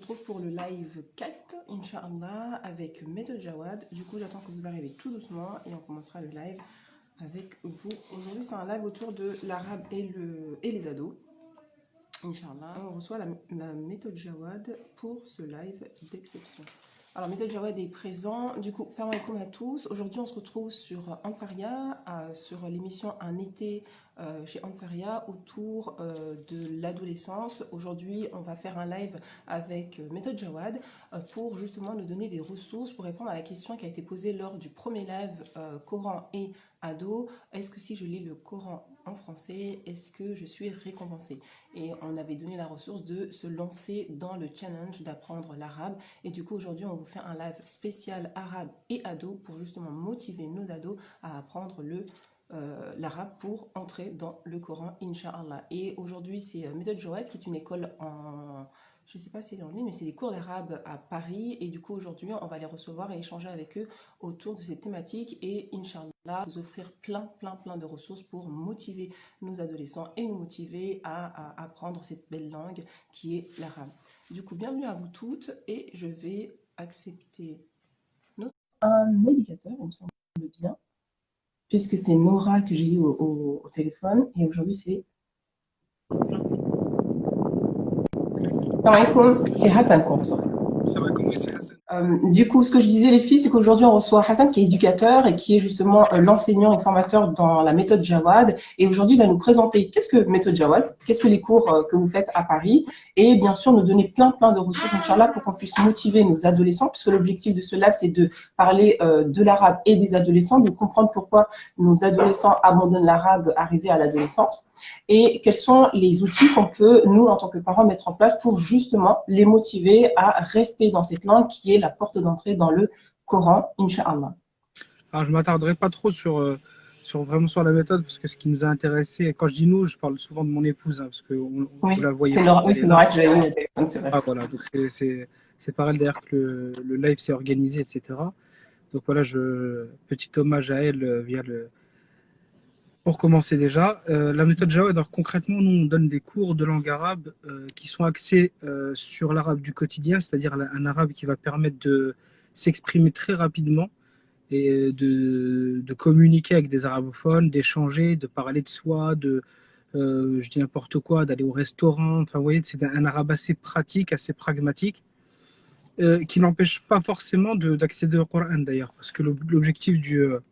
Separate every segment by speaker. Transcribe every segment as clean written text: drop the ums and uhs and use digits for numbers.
Speaker 1: retrouve pour le live 4, Inch'Allah, avec Méthode Jawad. Du coup, j'attends que vous arrivez tout doucement et on commencera le live avec vous. Aujourd'hui, c'est un live autour de l'arabe et les ados. Inch'Allah, on reçoit la Méthode Jawad pour ce live d'exception. Alors, Méthode Jawad est présent. Du coup, salam alaikum à tous. Aujourd'hui, on se retrouve sur Ansaria, sur l'émission Un été chez Ansaria autour de l'adolescence. Aujourd'hui, on va faire un live avec Méthode Jawad pour justement nous donner des ressources pour répondre à la question qui a été posée lors du premier live Coran et ado. Est-ce que si je lis le Coran en français, est-ce que je suis récompensée? Et on avait donné la ressource de se lancer dans le challenge d'apprendre l'arabe. Et du coup, aujourd'hui, on vous fait un live spécial arabe et ado pour justement motiver nos ados à apprendre l'arabe pour entrer dans le Coran, Inch'Allah. Et aujourd'hui, c'est Méthode Jawad qui est une école en... Je ne sais pas si elle est en ligne, mais c'est des cours d'arabe à Paris. Et du coup, aujourd'hui, on va les recevoir et échanger avec eux autour de ces thématiques. Et Inch'Allah, vous offrir plein de ressources pour motiver nos adolescents et nous motiver à apprendre cette belle langue qui est l'arabe. Du coup, bienvenue à vous toutes et je vais accepter un éducateur, il me semble bien, puisque c'est Nora que j'ai eu au téléphone et aujourd'hui c'est... Salam alaikum, c'est Hassan qu'on reçoit.
Speaker 2: Ça va, comment c'est Hassan?
Speaker 1: Du coup, ce que je disais les filles, c'est qu'aujourd'hui on reçoit Hassan qui est éducateur et qui est justement l'enseignant et formateur dans la méthode Jawad. Et aujourd'hui, il va nous présenter qu'est-ce que méthode Jawad, qu'est-ce que les cours que vous faites à Paris, et bien sûr nous donner plein de ressources, Inch'Allah, pour qu'on puisse motiver nos adolescents, puisque l'objectif de ce live, c'est de parler de l'arabe et des adolescents, de comprendre pourquoi nos adolescents abandonnent l'arabe arrivé à l'adolescence. Et quels sont les outils qu'on peut, nous, en tant que parents, mettre en place pour justement les motiver à rester dans cette langue qui est la porte d'entrée dans le Coran, Inch'Allah.
Speaker 2: Alors, je ne m'attarderai pas trop vraiment sur la méthode, parce que ce qui nous a intéressé, et quand je dis nous, je parle souvent de mon épouse, parce que vous la voyez.
Speaker 1: Oui, c'est Nora que j'avais eu au téléphone, c'est vrai.
Speaker 2: Ah, voilà, donc c'est par elle d'ailleurs que le live s'est organisé, etc. Donc voilà, petit hommage à elle pour commencer déjà. La méthode Jawad, alors concrètement, nous, on donne des cours de langue arabe qui sont axés sur l'arabe du quotidien, c'est-à-dire un arabe qui va permettre de s'exprimer très rapidement et de communiquer avec des arabophones, d'échanger, de parler de soi, je dis n'importe quoi, d'aller au restaurant. Enfin, vous voyez, c'est un arabe assez pratique, assez pragmatique, qui n'empêche pas forcément d'accéder au Coran d'ailleurs, parce que l'objectif de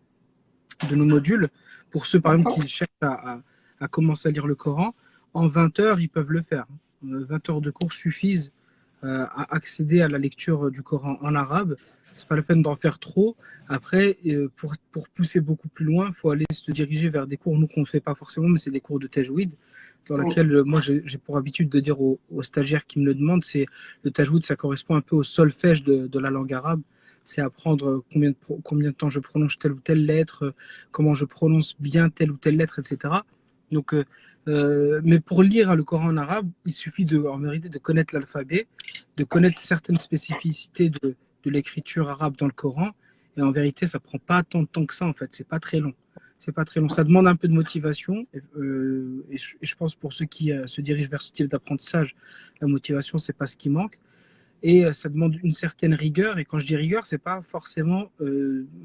Speaker 2: nos modules, pour ceux par exemple qui cherchent à commencer à lire le Coran, en 20 heures, ils peuvent le faire. 20 heures de cours suffisent à accéder à la lecture du Coran en arabe. C'est pas la peine d'en faire trop. Après, pour pousser beaucoup plus loin, il faut aller se diriger vers des cours, nous qu'on ne fait pas forcément, mais c'est des cours de tajwid, dans lesquels moi j'ai pour habitude de dire aux stagiaires qui me le demandent, c'est le tajwid, ça correspond un peu au solfège de la langue arabe. C'est apprendre combien de temps je prononce telle ou telle lettre, comment je prononce bien telle ou telle lettre, etc. Donc, mais pour lire le Coran en arabe, il suffit en vérité de connaître l'alphabet, de connaître certaines spécificités de l'écriture arabe dans le Coran. Et en vérité, ça prend pas tant de temps que ça, en fait. C'est pas très long. C'est pas très long. Ça demande un peu de motivation. Et je pense pour ceux qui se dirigent vers ce type d'apprentissage, la motivation, c'est pas ce qui manque. Et ça demande une certaine rigueur. Et quand je dis rigueur, c'est pas forcément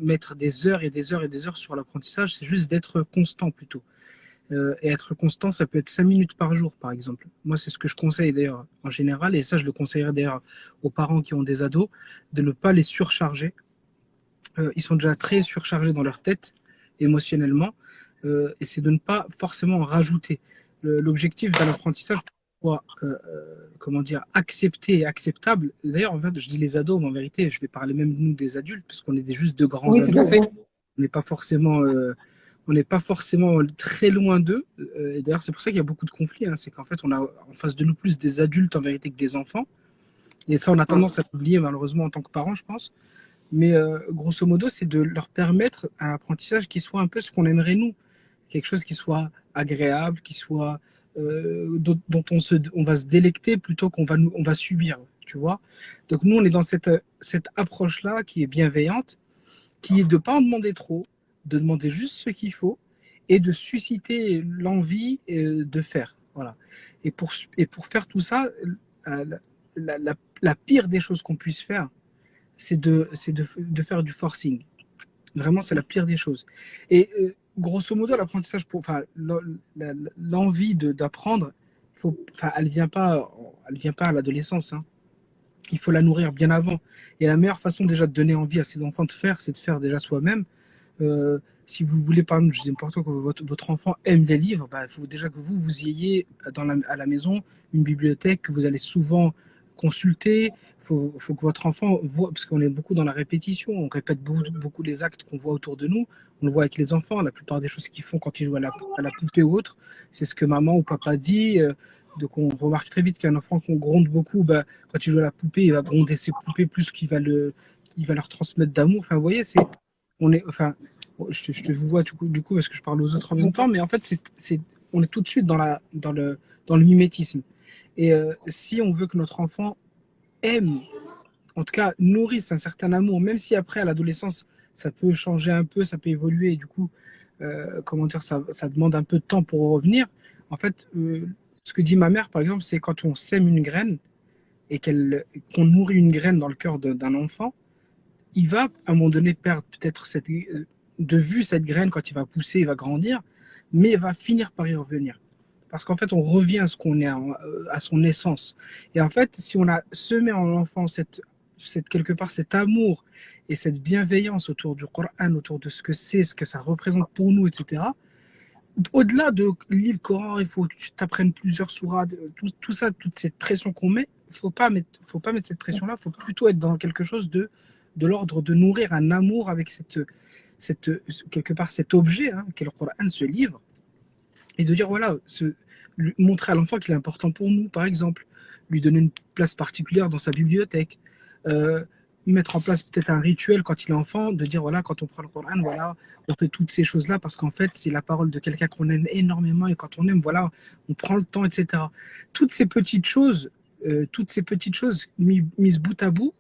Speaker 2: mettre des heures et des heures et des heures sur l'apprentissage, c'est juste d'être constant plutôt. Et être constant, ça peut être 5 minutes par jour, par exemple. Moi, c'est ce que je conseille d'ailleurs en général, et ça, je le conseillerais d'ailleurs aux parents qui ont des ados, de ne pas les surcharger. Ils sont déjà très surchargés dans leur tête, émotionnellement, et c'est de ne pas forcément en rajouter. L'objectif d'un apprentissage soit, comment dire, accepté et acceptable. D'ailleurs, en fait, je dis les ados, mais en vérité, je vais parler même de nous des adultes, parce qu'on est juste de grands ados.
Speaker 1: Tout à fait.
Speaker 2: On n'est pas forcément très loin d'eux. Et d'ailleurs, c'est pour ça qu'il y a beaucoup de conflits. Hein. C'est qu'en fait, on a en face de nous plus des adultes en vérité que des enfants. Et ça, on a tendance à l'oublier malheureusement en tant que parents, je pense. Mais grosso modo, c'est de leur permettre un apprentissage qui soit un peu ce qu'on aimerait nous. Quelque chose qui soit agréable, qui soit dont on va se délecter plutôt qu'on va subir, tu vois. Donc nous, on est dans cette approche-là qui est bienveillante, qui est de ne pas en demander trop, de demander juste ce qu'il faut et de susciter l'envie de faire. Voilà. Et pour faire tout ça, la la pire des choses qu'on puisse faire, c'est de faire du forcing. Vraiment, c'est la pire des choses. Et grosso modo, l'apprentissage, enfin, l'envie d'apprendre, enfin, elle vient pas à l'adolescence, hein. Il faut la nourrir bien avant. Et la meilleure façon déjà de donner envie à ses enfants de faire, c'est de faire déjà soi-même. Si vous voulez, par exemple, c'est important que votre enfant aime les livres, bah, il faut déjà que vous ayez à la maison une bibliothèque que vous allez souvent consulter. Il faut que votre enfant voit, parce qu'on est beaucoup dans la répétition, on répète beaucoup les actes qu'on voit autour de nous. On le voit avec les enfants, la plupart des choses qu'ils font quand ils jouent à la poupée ou autre, c'est ce que maman ou papa dit. Donc on remarque très vite qu'un enfant qu'on gronde beaucoup, bah, quand il joue à la poupée, il va gronder ses poupées plus qu'il va leur transmettre d'amour. Enfin, vous voyez, enfin, je te vois du coup, parce que je parle aux autres en même temps, mais en fait, on est tout de suite dans le mimétisme. Et si on veut que notre enfant aime, en tout cas nourrisse un certain amour, même si après, à l'adolescence, ça peut changer un peu, ça peut évoluer, et du coup, comment dire, ça demande un peu de temps pour revenir. En fait, ce que dit ma mère, par exemple, c'est quand on sème une graine et qu'on nourrit une graine dans le cœur d'un enfant, il va à un moment donné perdre peut-être de vue cette graine quand il va pousser, il va grandir, mais il va finir par y revenir. Parce qu'en fait, on revient à ce qu'on est, à son essence. Et en fait, si on a semé en l'enfant quelque part cet amour et cette bienveillance autour du Coran, autour de ce que c'est, ce que ça représente pour nous, etc., au-delà de lire le Coran, il faut que tu t'apprennes plusieurs sourates, tout ça, toute cette pression qu'on met, faut pas mettre cette pression-là, il faut plutôt être dans quelque chose de l'ordre de nourrir un amour avec quelque part cet objet, hein, qu'est le Coran, ce livre, et de dire, voilà, montrer à l'enfant qu'il est important pour nous, par exemple, lui donner une place particulière dans sa bibliothèque, euh, mettre en place peut-être un rituel quand il est enfant, de dire, voilà, quand on prend le Coran, voilà, on fait toutes ces choses-là parce qu'en fait, c'est la parole de quelqu'un qu'on aime énormément et quand on aime, voilà, on prend le temps, etc. Toutes ces petites choses mises bout à bout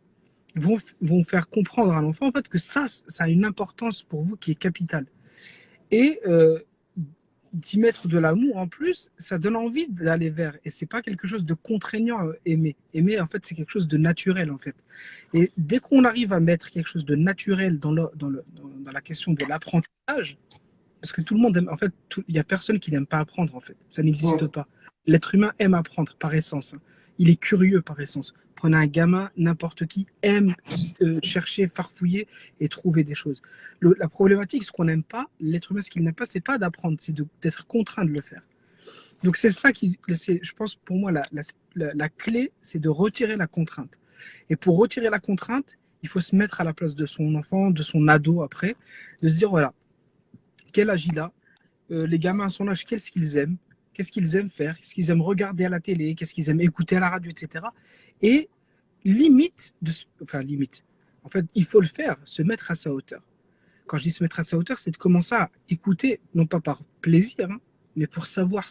Speaker 2: vont faire comprendre à l'enfant en fait que ça a une importance pour vous qui est capitale. Et d'y mettre de l'amour en plus, ça donne envie d'aller vers. Et c'est pas quelque chose de contraignant aimer. Aimer, en fait, c'est quelque chose de naturel, en fait. Et dès qu'on arrive à mettre quelque chose de naturel dans la question de l'apprentissage, parce que tout le monde aime, en fait, il n'y a personne qui n'aime pas apprendre, en fait. Ça n'existe pas. L'être humain aime apprendre par essence, hein. Il est curieux par essence. Prenez un gamin, n'importe qui aime chercher, farfouiller et trouver des choses. La problématique, ce qu'on n'aime pas, l'être humain, ce qu'il n'aime pas, c'est pas d'apprendre, c'est d'être contraint de le faire. Donc c'est ça je pense, pour moi, la clé, c'est de retirer la contrainte. Et pour retirer la contrainte, il faut se mettre à la place de son enfant, de son ado après, de se dire, voilà, quel âge il a, les gamins à son âge, qu'est-ce qu'ils aiment, faire, qu'est-ce qu'ils aiment regarder à la télé, qu'est-ce qu'ils aiment écouter à la radio, etc. Et limite, en fait, il faut le faire, se mettre à sa hauteur. Quand je dis se mettre à sa hauteur, c'est de commencer à écouter, non pas par plaisir, hein, mais pour savoir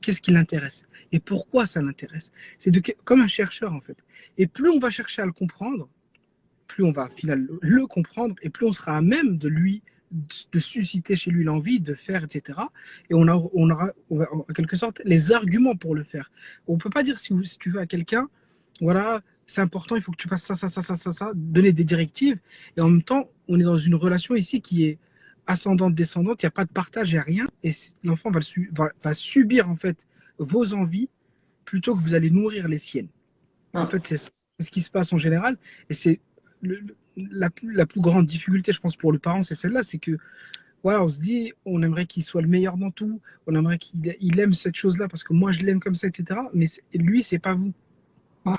Speaker 2: qu'est-ce qui l'intéresse et pourquoi ça l'intéresse. Comme un chercheur, en fait. Et plus on va chercher à le comprendre, plus on va finalement le comprendre et plus on sera à même de susciter chez lui l'envie de faire, etc. Et on aura en quelque sorte les arguments pour le faire. On ne peut pas dire si tu veux à quelqu'un, voilà, c'est important, il faut que tu fasses ça, ça, ça, ça, ça, ça, donner des directives. Et en même temps, on est dans une relation ici qui est ascendante, descendante, il n'y a pas de partage, il n'y a rien. Et l'enfant va subir en fait vos envies plutôt que vous allez nourrir les siennes. En fait, c'est ce qui se passe en général. Et c'est la plus grande difficulté, je pense, pour le parent, c'est celle-là, c'est que voilà, on se dit, on aimerait qu'il soit le meilleur dans tout, on aimerait qu'il aime cette chose-là parce que moi je l'aime comme ça, etc. Mais lui, c'est pas vous.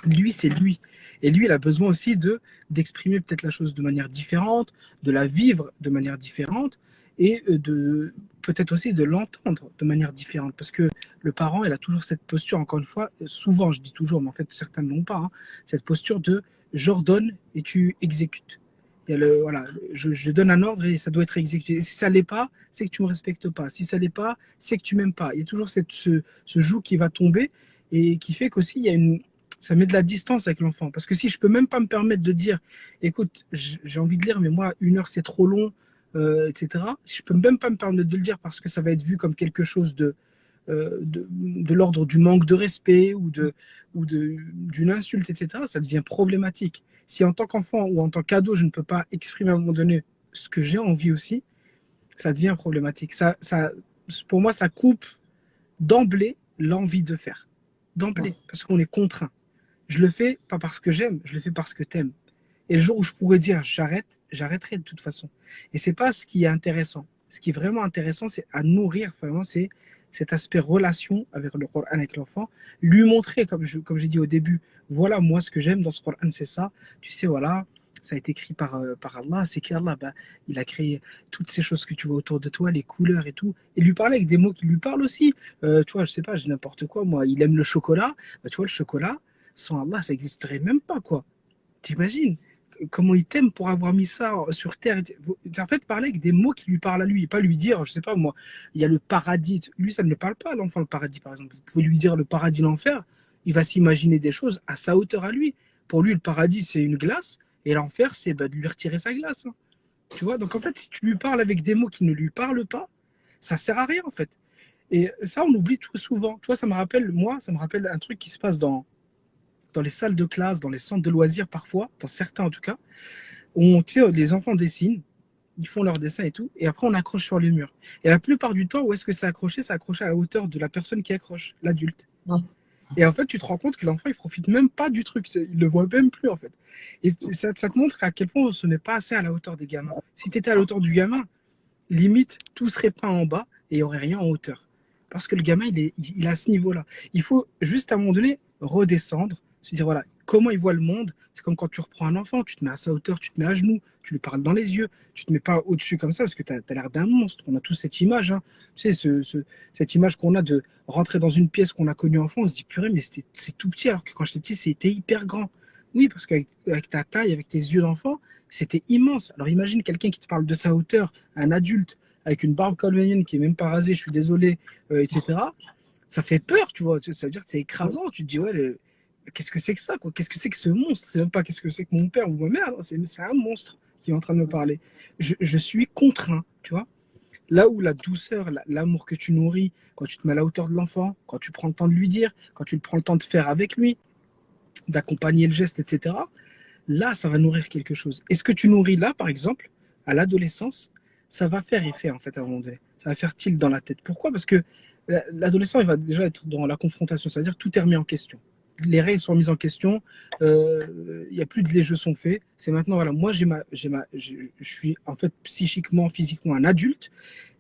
Speaker 2: Lui, c'est lui. Et lui, il a besoin aussi d'exprimer peut-être la chose de manière différente, de la vivre de manière différente et peut-être aussi de l'entendre de manière différente. Parce que le parent, il a toujours cette posture, encore une fois, souvent, je dis toujours, mais en fait, certains ne l'ont pas, hein, cette posture de j'ordonne et tu exécutes. Il y a voilà, je donne un ordre et ça doit être exécuté. Et si ça ne l'est pas, c'est que tu ne me respectes pas. Si ça ne l'est pas, c'est que tu ne m'aimes pas. Il y a toujours ce joug qui va tomber et qui fait qu'aussi, ça met de la distance avec l'enfant. Parce que si je peux même pas me permettre de dire, écoute, j'ai envie de lire, mais moi, 1 heure, c'est trop long, etc. Si je peux même pas me permettre de le dire parce que ça va être vu comme quelque chose de l'ordre du manque de respect d'une insulte, etc., ça devient problématique. Si en tant qu'enfant ou en tant qu'ado, je ne peux pas exprimer à un moment donné ce que j'ai envie aussi, ça devient problématique. Pour moi, ça coupe d'emblée l'envie de faire. D'emblée, parce qu'on est contraint. Je le fais pas parce que j'aime, je le fais parce que t'aimes. Et le jour où je pourrais dire j'arrête, j'arrêterai de toute façon. Et c'est pas ce qui est intéressant. Ce qui est vraiment intéressant, c'est à nourrir, vraiment, c'est cet aspect relation avec le Coran, avec l'enfant, lui montrer, comme j'ai dit au début, voilà, moi, ce que j'aime dans ce Coran, c'est ça. Tu sais, voilà, ça a été écrit par Allah, c'est qu'Allah, bah, il a créé toutes ces choses que tu vois autour de toi, les couleurs et tout, et lui parler avec des mots qui lui parlent aussi. Tu vois, je sais pas, j'ai n'importe quoi, moi, il aime le chocolat, bah, tu vois, le chocolat, sans Allah, ça n'existerait même pas, quoi. T'imagines comment il t'aime pour avoir mis ça sur Terre. En fait, parler avec des mots qui lui parlent à lui et pas lui dire, je sais pas moi, il y a le paradis. Lui, ça ne le parle pas, l'enfant, le paradis, par exemple. Vous pouvez lui dire le paradis, l'enfer, il va s'imaginer des choses à sa hauteur à lui. Pour lui, le paradis, c'est une glace et l'enfer, c'est bah, de lui retirer sa glace. Hein. Tu vois, donc en fait, si tu lui parles avec des mots qui ne lui parlent pas, ça sert à rien, en fait. Et ça, on oublie tout souvent. Tu vois, ça me rappelle un truc qui se passe dans les salles de classe, dans les centres de loisirs parfois, dans certains en tout cas, où tu sais, les enfants dessinent, ils font leurs dessins et tout, et après on accroche sur le mur. Et la plupart du temps, où est-ce que c'est accroché? C'est accroché à la hauteur de la personne qui accroche, l'adulte. Et en fait, tu te rends compte que l'enfant, il profite même pas du truc, il le voit même plus en fait. Et ça te montre à quel point on se met pas assez à la hauteur des gamins. Si tu étais à la hauteur du gamin, limite, tout serait peint en bas et il n'y aurait rien en hauteur. Parce que le gamin, il est à ce niveau-là. Il faut juste à un moment donné redescendre, se dire voilà, comment il voit le monde. C'est comme quand tu reprends un enfant, tu te mets à sa hauteur, tu te mets à genoux, tu lui parles dans les yeux, tu te mets pas au-dessus comme ça parce que tu as l'air d'un monstre. On a tous cette image, hein. Tu sais, cette image qu'on a de rentrer dans une pièce qu'on a connue enfant, on se dit purée, mais c'est tout petit alors que quand j'étais petit, c'était hyper grand. Oui, parce qu'avec ta taille, avec tes yeux d'enfant, c'était immense. Alors imagine quelqu'un qui te parle de sa hauteur, un adulte, avec une barbe colombienne qui est même pas rasée, je suis désolé, etc. Ça fait peur, tu vois. Ça veut dire que c'est écrasant. Tu te dis, ouais, qu'est-ce que c'est que ça, quoi? Qu'est-ce que c'est que ce monstre? C'est même pas qu'est-ce que c'est que mon père ou ma mère, c'est un monstre qui est en train de me parler. Je suis contraint, tu vois. Là où la douceur, l'amour que tu nourris, quand tu te mets à la hauteur de l'enfant, quand tu prends le temps de lui dire, quand tu prends le temps de faire avec lui, d'accompagner le geste, etc., là, ça va nourrir quelque chose. Et ce que tu nourris là, par exemple, à l'adolescence, ça va faire effet, en fait, à un moment donné. Ça va faire tilt dans la tête. Pourquoi? Parce que l'adolescent, il va déjà être dans la confrontation, c'est-à-dire tout est remis en question. Les règles sont mises en question, il n'y a plus de les jeux sont faits. C'est maintenant, voilà, moi, je suis en fait psychiquement, physiquement un adulte.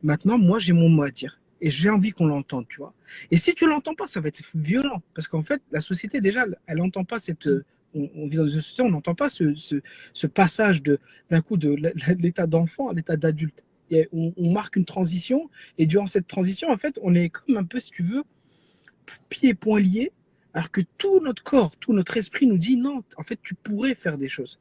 Speaker 2: Maintenant, moi, j'ai mon mot à dire. Et j'ai envie qu'on l'entende, tu vois. Et si tu l'entends pas, ça va être violent. Parce qu'en fait, la société, déjà, elle n'entend pas cette. On vit dans une société, on n'entend pas ce passage d'un coup de l'état d'enfant à l'état d'adulte. On marque une transition, et durant cette transition, en fait, on est comme un peu, si tu veux, pieds et poings liés, alors que tout notre corps, tout notre esprit nous dit non, en fait, tu pourrais faire des choses.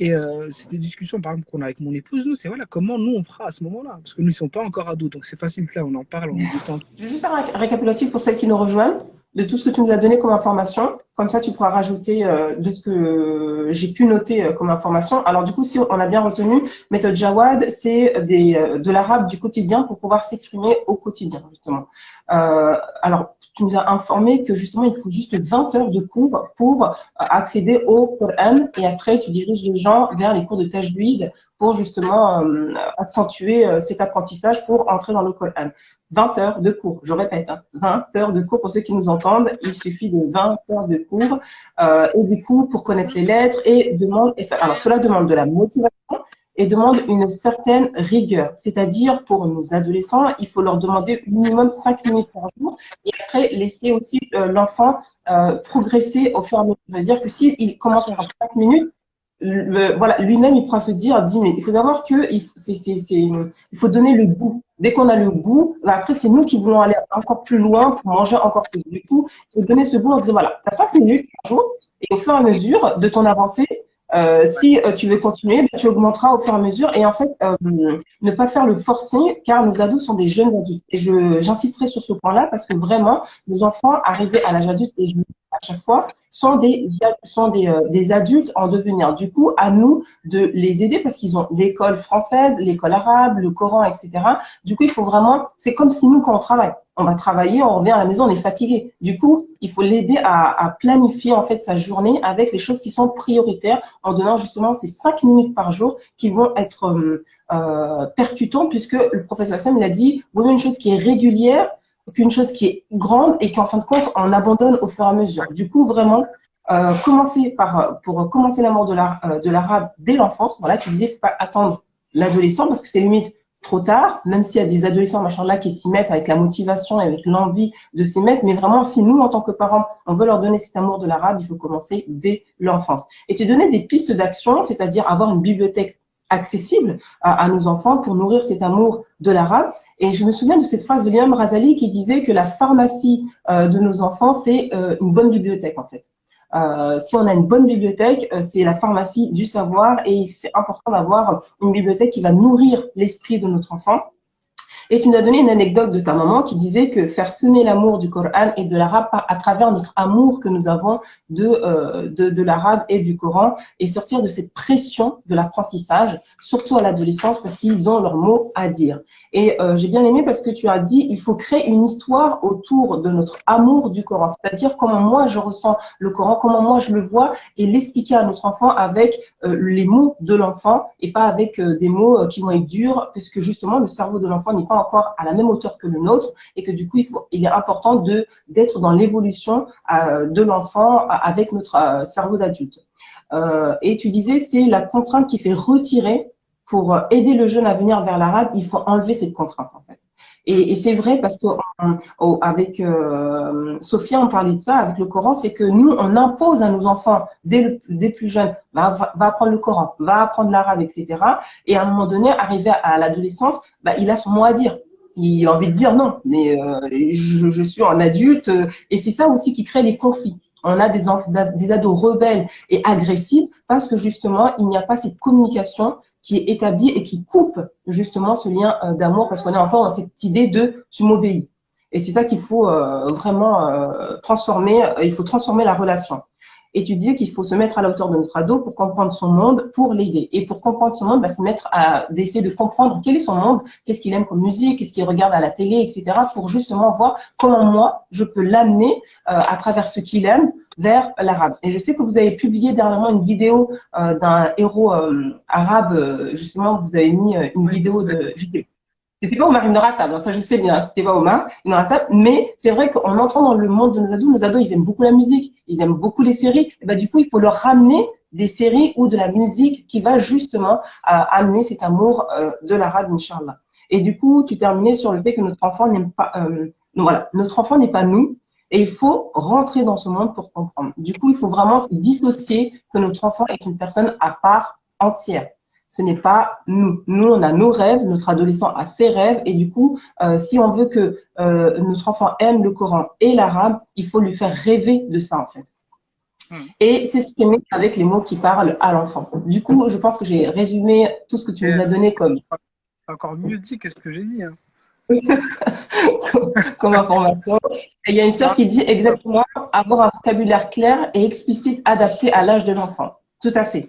Speaker 2: Et c'est des discussions, par exemple, qu'on a avec mon épouse, nous, c'est voilà, comment nous on fera à ce moment-là. Parce que nous, ils ne sont pas encore ados, donc c'est facile, là, on en parle, on est détendu.
Speaker 1: Je vais juste faire un récapitulatif pour celles qui nous rejoignent de tout ce que tu nous as donné comme information. Comme ça, tu pourras rajouter de ce que j'ai pu noter comme information. Alors du coup, si on a bien retenu, méthode Jawad, c'est de l'arabe du quotidien pour pouvoir s'exprimer au quotidien, justement. Alors, tu nous as informé que justement, il faut juste 20 heures de cours pour accéder au Coran et après, tu diriges les gens vers les cours de tajwid pour justement accentuer cet apprentissage pour entrer dans le Coran. 20 heures de cours, je répète, hein, 20 heures de cours pour ceux qui nous entendent, il suffit de 20 heures de cours et du coup pour connaître les lettres alors cela demande de la motivation et demande une certaine rigueur, c'est-à-dire pour nos adolescents, il faut leur demander minimum 5 minutes par jour et après laisser aussi l'enfant progresser au fur et à mesure. C'est-à-dire que s'il commence par 5 minutes, voilà, lui-même, il pourra se dire 10 minutes. Il faut savoir que il faut donner le goût. Dès qu'on a le goût, bah après, c'est nous qui voulons aller encore plus loin pour manger encore plus. Du coup, il faut donner ce goût en disant, voilà, tu as 5 minutes par jour et au fur et à mesure de ton avancée, si tu veux continuer, bah, tu augmenteras au fur et à mesure. Et en fait, ne pas faire le forcing, car nos ados sont des jeunes adultes. Et j'insisterai sur ce point-là parce que vraiment, nos enfants arrivés à l'âge adulte, et je à chaque fois, des adultes en devenir. Du coup, à nous de les aider parce qu'ils ont l'école française, l'école arabe, le Coran, etc. Du coup, il faut vraiment, c'est comme si nous, quand on travaille, on va travailler, on revient à la maison, on est fatigué. Du coup, il faut l'aider à planifier en fait sa journée avec les choses qui sont prioritaires en donnant justement ces 5 minutes par jour qui vont être percutantes puisque le professeur Hassan il a dit, vous voulez une chose qui est régulière qu'une chose qui est grande et qu'en fin de compte, on abandonne au fur et à mesure. Du coup, vraiment, pour commencer l'amour de l'arabe dès l'enfance, voilà, tu disais, il ne faut pas attendre l'adolescent parce que c'est limite trop tard, même s'il y a des adolescents, machin-là, qui s'y mettent avec la motivation et avec l'envie de s'y mettre, mais vraiment, si nous, en tant que parents, on veut leur donner cet amour de l'arabe, il faut commencer dès l'enfance. Et tu donnais des pistes d'action, c'est-à-dire avoir une bibliothèque accessible à nos enfants pour nourrir cet amour de l'arabe. Et je me souviens de cette phrase de l'imam Razali qui disait que la pharmacie de nos enfants, c'est une bonne bibliothèque, en fait. Si on a une bonne bibliothèque, c'est la pharmacie du savoir et c'est important d'avoir une bibliothèque qui va nourrir l'esprit de notre enfant. Et tu nous as donné une anecdote de ta maman qui disait que faire semer l'amour du Coran et de l'arabe à travers notre amour que nous avons de l'arabe et du Coran et sortir de cette pression de l'apprentissage, surtout à l'adolescence parce qu'ils ont leur mot à dire. Et j'ai bien aimé parce que tu as dit il faut créer une histoire autour de notre amour du Coran, c'est-à-dire comment moi je ressens le Coran, comment moi je le vois et l'expliquer à notre enfant avec les mots de l'enfant et pas avec des mots qui vont être durs puisque justement le cerveau de l'enfant n'est pas encore à la même hauteur que le nôtre et que du coup il est important d'être dans l'évolution de l'enfant avec notre cerveau d'adulte. Et tu disais c'est la contrainte qui fait retirer pour aider le jeune à venir vers l'arabe, il faut enlever cette contrainte en fait. Et c'est vrai parce que avec Sophia, on parlait de ça, avec le Coran, c'est que nous, on impose à nos enfants, dès plus jeunes, va apprendre le Coran, va apprendre l'arabe, etc. Et à un moment donné, arrivé à l'adolescence, il a son mot à dire. Il a envie de dire non, mais je suis un adulte. Et c'est ça aussi qui crée les conflits. On a des ados rebelles et agressifs parce que justement, il n'y a pas cette communication qui est établie et qui coupe justement ce lien d'amour parce qu'on est encore dans cette idée de tu m'obéis. Et c'est ça qu'il faut vraiment transformer. Il faut transformer la relation. Et tu disais qu'il faut se mettre à la hauteur de notre ado pour comprendre son monde, pour l'aider. Et pour comprendre son monde, se mettre d'essayer de comprendre quel est son monde, qu'est-ce qu'il aime comme musique, qu'est-ce qu'il regarde à la télé, etc. pour justement voir comment moi, je peux l'amener à travers ce qu'il aime vers l'arabe. Et je sais que vous avez publié dernièrement une vidéo d'un héros arabe, justement, vous avez mis une vidéo de... C'était pas Omar Ibn Khattab, ça je sais bien, c'était pas Omar Ibn Khattab, mais c'est vrai qu'on entend dans le monde de nos ados, ils aiment beaucoup la musique, ils aiment beaucoup les séries, et du coup il faut leur ramener des séries ou de la musique qui va justement amener cet amour de l'arabe, Inch'Allah. Et du coup, tu terminais sur le fait que notre enfant n'aime pas, voilà, notre enfant n'est pas nous, et il faut rentrer dans ce monde pour comprendre. Du coup, il faut vraiment se dissocier que notre enfant est une personne à part entière. Ce n'est pas nous. Nous, on a nos rêves, notre adolescent a ses rêves, et du coup, si on veut que notre enfant aime le Coran et l'arabe, il faut lui faire rêver de ça, en fait. Et s'exprimer avec les mots qui parlent à l'enfant. Du coup, je pense que j'ai résumé tout ce que tu nous as donné comme...
Speaker 2: Encore mieux dit que ce que j'ai dit. Hein.
Speaker 1: comme information. Et il y a une sœur qui dit exactement avoir un vocabulaire clair et explicite adapté à l'âge de l'enfant. Tout à fait.